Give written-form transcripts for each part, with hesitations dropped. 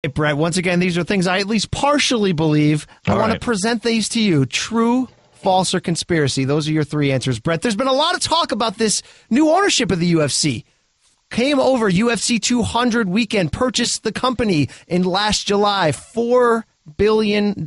Hey, Brett, once again, these are things I at least partially believe. I want to present these to you. True, false, or conspiracy? Those are your three answers, Brett. There's been a lot of talk about this new ownership of the UFC. Came over UFC 200 weekend, purchased the company in last July, $4 billion,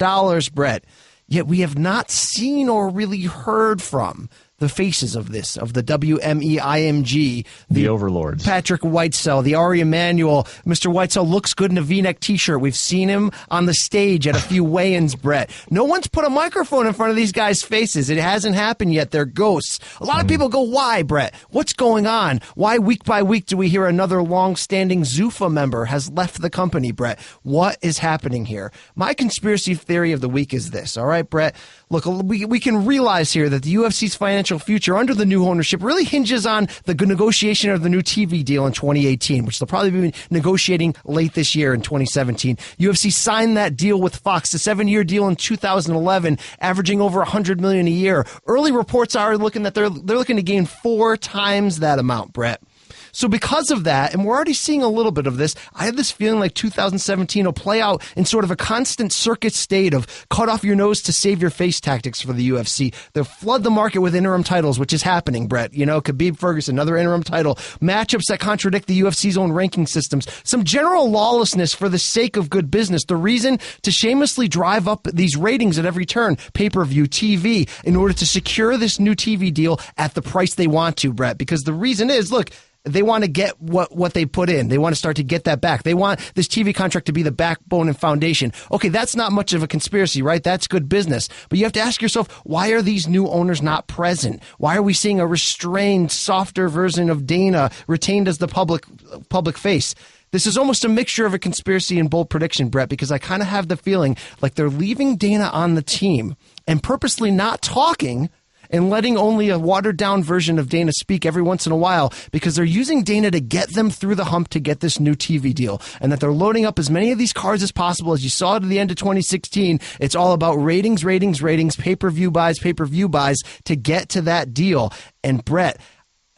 Brett. Yet we have not seen or really heard from the faces of this, of the WMEIMG, the overlords, Patrick Whitesell, the Ari Emanuel. Mr. Whitesell looks good in a V-neck T-shirt. We've seen him on the stage at a few weigh-ins, Brett. No one's put a microphone in front of these guys' faces. It hasn't happened yet. They're ghosts. A lot of people go, why, Brett? What's going on? Why week by week do we hear another long-standing Zuffa member has left the company, Brett? What is happening here? My conspiracy theory of the week is this, all right, Brett? Look, we can realize here that the UFC's financial future under the new ownership really hinges on the negotiation of the new TV deal in 2018, which they'll probably be negotiating late this year in 2017. UFC signed that deal with Fox, a 7-year deal in 2011, averaging over $100 million a year. Early reports are looking that they're looking to gain 4 times that amount, Brett. So because of that, and we're already seeing a little bit of this, I have this feeling like 2017 will play out in sort of a constant circuit state of cut off your nose to save your face tactics for the UFC. They'll flood the market with interim titles, which is happening, Brett. You know, Khabib Ferguson, another interim title. Matchups that contradict the UFC's own ranking systems. Some general lawlessness for the sake of good business. The reason to shamelessly drive up these ratings at every turn. Pay-per-view, TV, in order to secure this new TV deal at the price they want to, Brett. Because the reason is, look, they want to get what they put in. They want to start to get that back. They want this TV contract to be the backbone and foundation. Okay, that's not much of a conspiracy, right? That's good business. But you have to ask yourself, why are these new owners not present? Why are we seeing a restrained, softer version of Dana retained as the public face? This is almost a mixture of a conspiracy and bold prediction, Brett, because I kind of have the feeling like they're leaving Dana on the team and purposely not talking and letting only a watered-down version of Dana speak every once in a while because they're using Dana to get them through the hump to get this new TV deal, and that they're loading up as many of these cards as possible. As you saw at the end of 2016, it's all about ratings, pay-per-view buys to get to that deal. And Brett,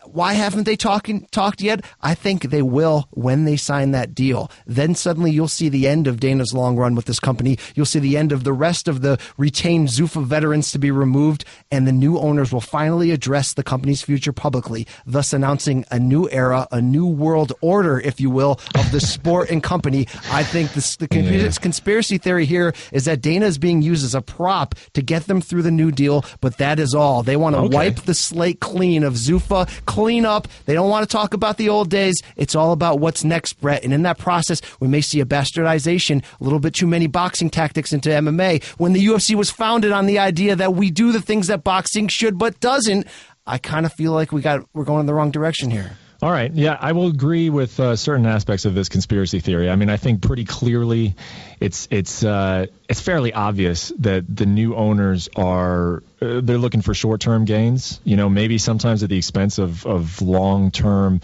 why haven't they talked yet? I think they will when they sign that deal. Then suddenly you'll see the end of Dana's long run with this company. You'll see the end of the rest of the retained Zuffa veterans to be removed, and the new owners will finally address the company's future publicly, thus announcing a new era, a new world order, if you will, of the sport and company. I think the conspiracy theory here is that Dana is being used as a prop to get them through the new deal, but that is all. They want to wipe the slate clean of Zuffa, clean up. They don't want to talk about the old days. It's all about what's next, Brett. And in that process, we may see a bastardization, a little bit too many boxing tactics into MMA. When the UFC was founded on the idea that we do the things that boxing should but doesn't, I kind of feel like we're going in the wrong direction here. All right. Yeah, I will agree with certain aspects of this conspiracy theory. I mean, I think pretty clearly it's fairly obvious that the new owners are they're looking for short-term gains, you know, maybe sometimes at the expense of long-term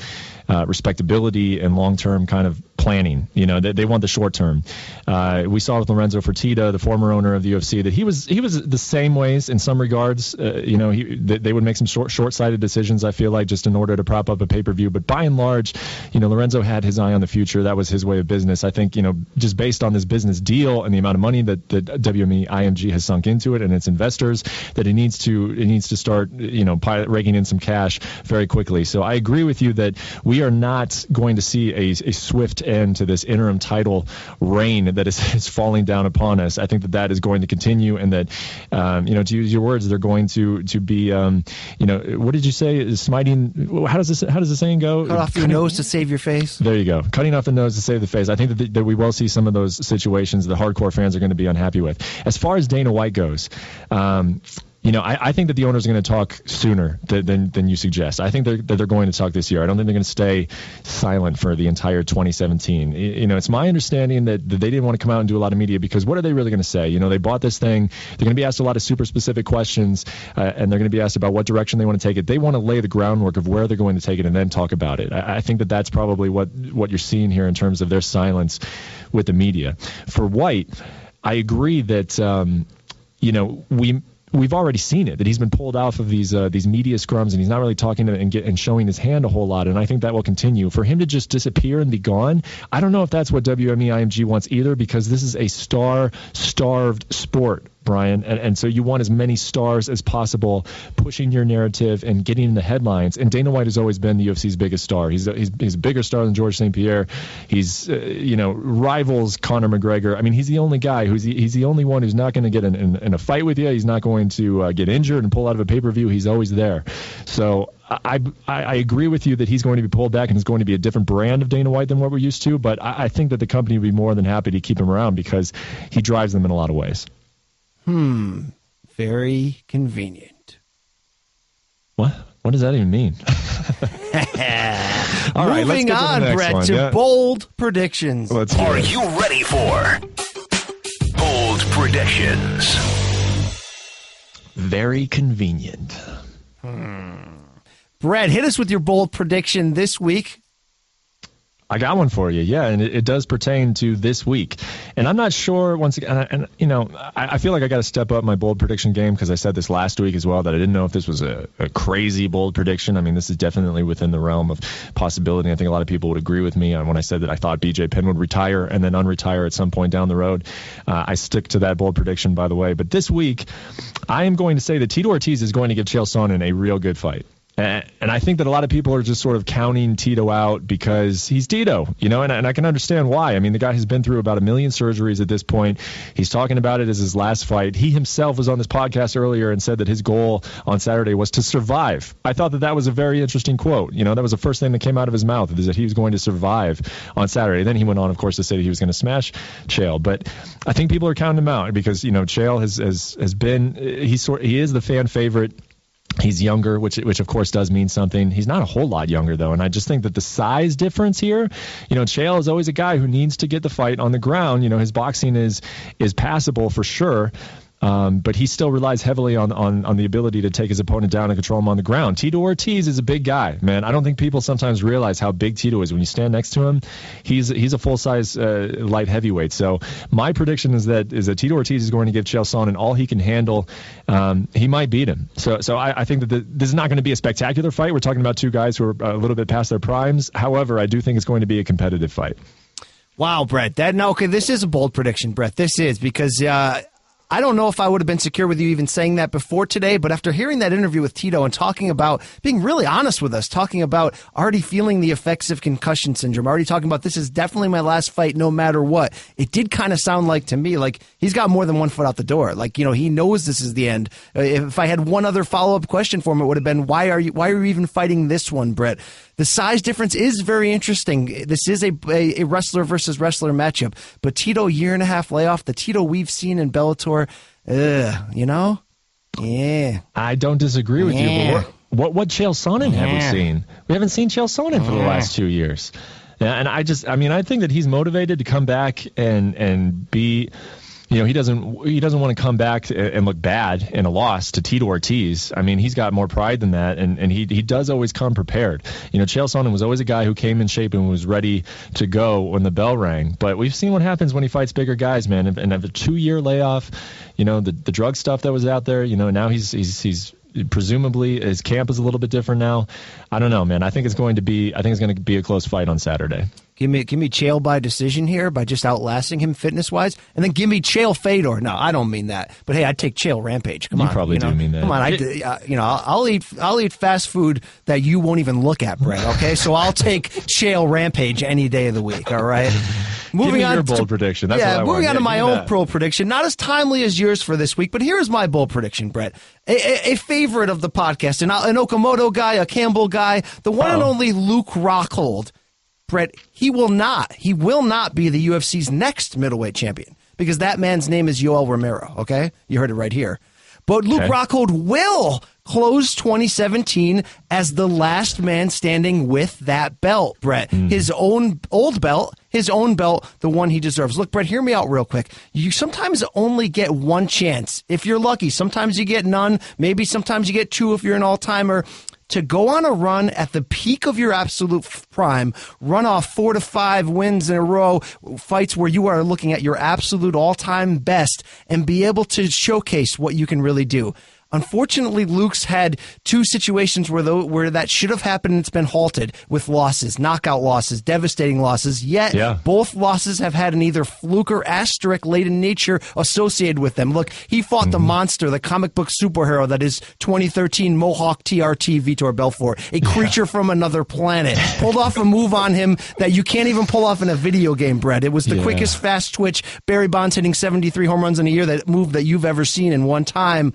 respectability and long-term kind of planning. You know, they want the short term. We saw with Lorenzo Fertitta, the former owner of the UFC, that he was the same ways in some regards. You know, they would make some short-sighted decisions, I feel like, just in order to prop up a pay-per-view. But by and large, you know, Lorenzo had his eye on the future. That was his way of business. I think, you know, just based on this business deal and the amount of money that WME IMG has sunk into it and its investors, that it needs to start, you know, raking in some cash very quickly. So I agree with you that we are not going to see a swift end to this interim title reign that is falling down upon us. I think that is going to continue, and that, you know, to use your words, they're going to be, you know, what did you say? Smiting. How does the saying go? Cut off your nose to save your face. There you go. Cutting off the nose to save the face. I think that we will see some of those situations that hardcore fans are going to be unhappy with. As far as Dana White goes, you know, I think that the owners are going to talk sooner than you suggest. I think that they're going to talk this year. I don't think they're going to stay silent for the entire 2017. You know, it's my understanding that they didn't want to come out and do a lot of media, because what are they really going to say? You know, they bought this thing. They're going to be asked a lot of super specific questions, and they're going to be asked about what direction they want to take it. They want to lay the groundwork of where they're going to take it and then talk about it. I think that that's probably what you're seeing here in terms of their silence with the media. For White, I agree that, you know, we've already seen it, that he's been pulled off of these media scrums, and he's not really talking and showing his hand a whole lot, and I think that will continue. For him to just disappear and be gone, I don't know if that's what WME IMG wants either, because this is a star-starved sport, Brian, and so you want as many stars as possible pushing your narrative and getting in the headlines. And Dana White has always been the UFC's biggest star. He's a bigger star than Georges St. Pierre. He's rivals Conor McGregor. I mean, he's the only guy he's the only one who's not going to get in a fight with you. He's not going to get injured and pull out of a pay-per-view. He's always there. So I agree with you that he's going to be pulled back and it's going to be a different brand of Dana White than what we're used to. But I think that the company would be more than happy to keep him around because he drives them in a lot of ways. Very convenient. What? What does that even mean? All right, moving on, Brett, to bold predictions. Are you ready for bold predictions? Very convenient. Brett, hit us with your bold prediction this week. I got one for you, yeah, and it does pertain to this week. And I'm not sure, once again, I feel like I got to step up my bold prediction game because I said this last week as well, that I didn't know if this was a crazy bold prediction. I mean, this is definitely within the realm of possibility. I think a lot of people would agree with me on when I said that I thought BJ Penn would retire and then unretire at some point down the road. I stick to that bold prediction, by the way. But this week, I am going to say that Tito Ortiz is going to give Chael Sonnen a real good fight. And I think that a lot of people are just sort of counting Tito out because he's Tito, and I can understand why. I mean, the guy has been through about 1 million surgeries at this point. He's talking about it as his last fight. He himself was on this podcast earlier and said that his goal on Saturday was to survive. I thought that was a very interesting quote. That was the first thing that came out of his mouth, is that he was going to survive on Saturday. Then he went on, of course, to say that he was going to smash Chael. But I think people are counting him out because, Chael has been, he is the fan favorite. He's younger, which of course does mean something. He's not a whole lot younger, though, and I just think that the size difference here, Chael is always a guy who needs to get the fight on the ground. His boxing is passable for sure. But he still relies heavily on the ability to take his opponent down and control him on the ground. Tito Ortiz is a big guy, man. I don't think people sometimes realize how big Tito is. When you stand next to him, he's a full-size light heavyweight. So my prediction is that Tito Ortiz is going to give Chael Sonnen all he can handle. He might beat him. So I think that this is not going to be a spectacular fight. We're talking about two guys who are a little bit past their primes. However, I do think it's going to be a competitive fight. Wow, Brett. This is a bold prediction, Brett. This is because I don't know if I would have been secure with you even saying that before today, but after hearing that interview with Tito and talking about being really honest with us, talking about already feeling the effects of concussion syndrome, already talking about this is definitely my last fight no matter what, it did kind of sound like to me like he's got more than one foot out the door. Like, he knows this is the end. If I had one other follow-up question for him, it would have been, why are you even fighting this one, Brett? The size difference is very interesting. This is a wrestler versus wrestler matchup, but Tito, 1.5 year layoff, the Tito we've seen in Bellator, yeah. I don't disagree with you, but what Chael Sonnen have we seen? We haven't seen Chael Sonnen for the last 2 years. And I think that he's motivated to come back and be, he doesn't want to come back and look bad in a loss to Tito Ortiz. I mean, he's got more pride than that, and he does always come prepared. Chael Sonnen was always a guy who came in shape and was ready to go when the bell rang. But we've seen what happens when he fights bigger guys, man. And have a 2-year layoff, the drug stuff that was out there, now he's presumably his camp is a little bit different now. I don't know, man. I think it's going to be a close fight on Saturday. Give me Chael by decision here, by just outlasting him fitness-wise, and then give me Chael Fedor. No, I don't mean that. But hey, I'd take Chael Rampage. Come on, you probably do mean that. Come on, I'll eat fast food that you won't even look at, Brett. Okay, so I'll take Chael Rampage any day of the week. All right. Moving on, your bold prediction. That's what I want. Moving on to my own pro prediction. Not as timely as yours for this week, but here's my bold prediction, Brett. A favorite of the podcast, an Okamoto guy, a Campbell guy, the one and only Luke Rockhold. Brett, he will not be the UFC's next middleweight champion because that man's name is Yoel Romero, okay? You heard it right here. But Luke Rockhold will closed 2017 as the last man standing with that belt, Brett. His own old belt, his own belt, the one he deserves. Look, Brett, hear me out real quick. You sometimes only get one chance. If you're lucky, sometimes you get none. Maybe sometimes you get two if you're an all-timer. To go on a run at the peak of your absolute prime, run off 4 to 5 wins in a row, fights where you are looking at your absolute all-time best, and be able to showcase what you can really do. Unfortunately, Luke's had two situations where that should have happened and it's been halted with losses, knockout losses, devastating losses, yet both losses have had an either fluke or asterisk-laden nature associated with them. Look, he fought the monster, the comic book superhero that is 2013 Mohawk TRT Vitor Belfort, a creature from another planet. Pulled off a move on him that you can't even pull off in a video game, Brett. It was the quickest fast twitch, Barry Bonds hitting 73 home runs in a year, that move that you've ever seen in one time.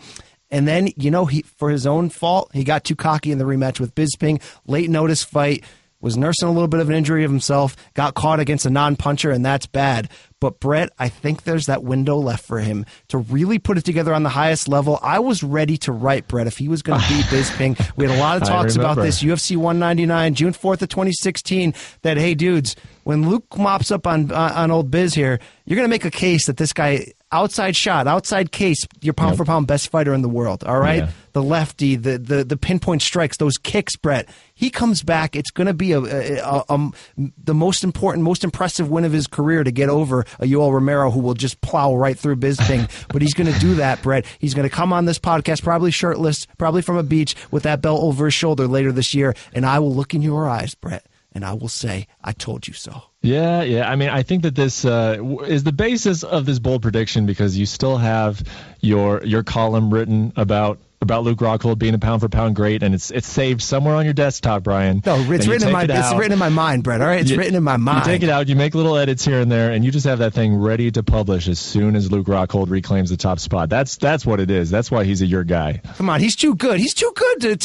And then, he for his own fault, he got too cocky in the rematch with Bisping. Late notice fight, was nursing a little bit of an injury of himself, got caught against a non-puncher, and that's bad. But Brett, I think there's that window left for him to really put it together on the highest level. I was ready to write, Brett, if he was going to beat Bisping. We had a lot of talks about this. UFC 199, June 4th of 2016, that, hey, dudes, when Luke mops up on old Biz here, you're going to make a case that this guy, outside shot, outside case, your pound-for-pound best fighter in the world, all right? Yeah. The lefty, the pinpoint strikes, those kicks, Brett. He comes back. It's going to be the most important, most impressive win of his career to get over a Yoel Romero who will just plow right through Bisping. But he's going to do that, Brett. He's going to come on this podcast, probably shirtless, probably from a beach, with that belt over his shoulder later this year. And I will look in your eyes, Brett, and I will say, I told you so. Yeah. I mean, I think that this is the basis of this bold prediction, because you still have your column written about Luke Rockhold being a pound-for-pound great, and it's saved somewhere on your desktop, Brian. No, it's written in my mind, Brett. All right, it's written in my mind. You take it out, you make little edits here and there, and you just have that thing ready to publish as soon as Luke Rockhold reclaims the top spot. That's what it is. That's why he's your guy. Come on, he's too good. He's too good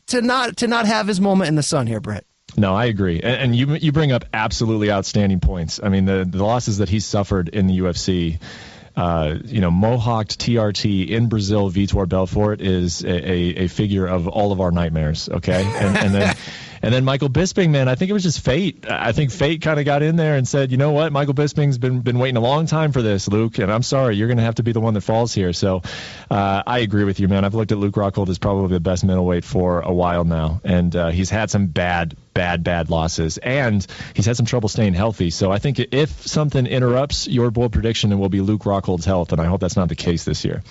to not have his moment in the sun here, Brett. No, I agree. And you bring up absolutely outstanding points. I mean, the losses that he's suffered in the UFC, Mohawked TRT in Brazil, Vitor Belfort is a figure of all of our nightmares. Okay. And then Michael Bisping, man, I think it was just fate. I think fate kind of got in there and said, you know what, Michael Bisping's been waiting a long time for this, Luke, and I'm sorry, you're going to have to be the one that falls here. So I agree with you, man. I've looked at Luke Rockhold as probably the best middleweight for a while now, and he's had some bad losses, and he's had some trouble staying healthy. So I think if something interrupts your bold prediction, it will be Luke Rockhold's health, and I hope that's not the case this year.